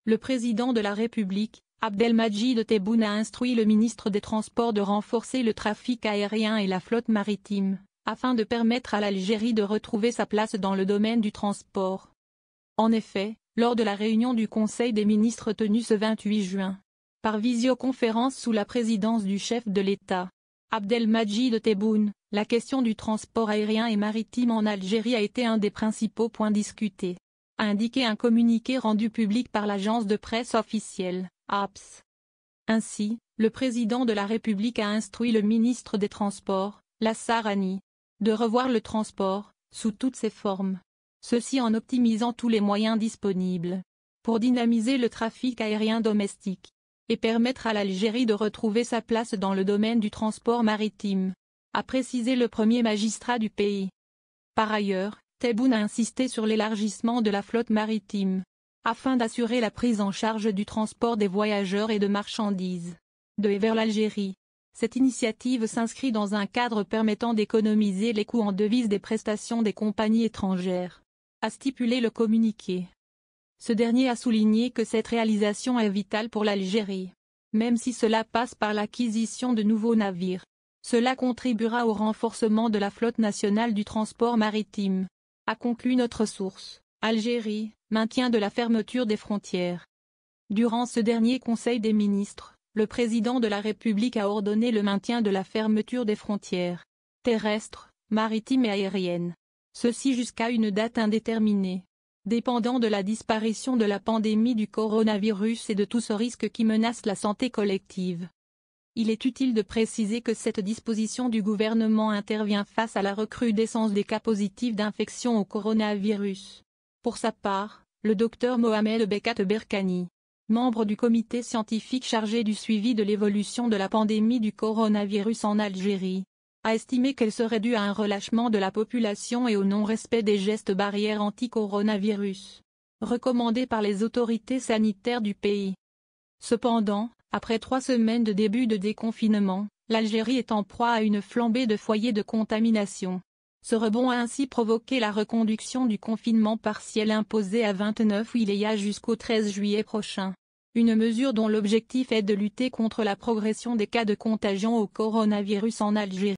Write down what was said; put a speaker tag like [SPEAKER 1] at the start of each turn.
[SPEAKER 1] Le président de la République, Abdelmadjid Tebboune a instruit le ministre des Transports de renforcer le trafic aérien et la flotte maritime, afin de permettre à l'Algérie de retrouver sa place dans le domaine du transport. En effet, lors de la réunion du Conseil des ministres tenue ce 28 juin, par visioconférence sous la présidence du chef de l'État, Abdelmadjid Tebboune, la question du transport aérien et maritime en Algérie a été un des principaux points discutés, a indiqué un communiqué rendu public par l'agence de presse officielle, APS. Ainsi, le président de la République a instruit le ministre des Transports, Lassar Hani, de revoir le transport, sous toutes ses formes, ceci en optimisant tous les moyens disponibles, pour dynamiser le trafic aérien domestique, et permettre à l'Algérie de retrouver sa place dans le domaine du transport maritime, a précisé le premier magistrat du pays. Par ailleurs, Tebboune a insisté sur l'élargissement de la flotte maritime, afin d'assurer la prise en charge du transport des voyageurs et de marchandises, de et vers l'Algérie. Cette initiative s'inscrit dans un cadre permettant d'économiser les coûts en devises des prestations des compagnies étrangères, a stipulé le communiqué. Ce dernier a souligné que cette réalisation est vitale pour l'Algérie. Même si cela passe par l'acquisition de nouveaux navires, cela contribuera au renforcement de la flotte nationale du transport maritime, a conclu notre source. Algérie, maintien de la fermeture des frontières. Durant ce dernier Conseil des ministres, le président de la République a ordonné le maintien de la fermeture des frontières terrestres, maritimes et aériennes. Ceci jusqu'à une date indéterminée, dépendant de la disparition de la pandémie du coronavirus et de tout ce risque qui menace la santé collective. Il est utile de préciser que cette disposition du gouvernement intervient face à la recrudescence des cas positifs d'infection au coronavirus. Pour sa part, le docteur Mohamed Bekat Berkani, membre du comité scientifique chargé du suivi de l'évolution de la pandémie du coronavirus en Algérie, a estimé qu'elle serait due à un relâchement de la population et au non-respect des gestes barrières anti-coronavirus, recommandés par les autorités sanitaires du pays. Cependant, après 3 semaines de début de déconfinement, l'Algérie est en proie à une flambée de foyers de contamination. Ce rebond a ainsi provoqué la reconduction du confinement partiel imposé à 29 wilayas jusqu'au 13 juillet prochain. Une mesure dont l'objectif est de lutter contre la progression des cas de contagion au coronavirus en Algérie.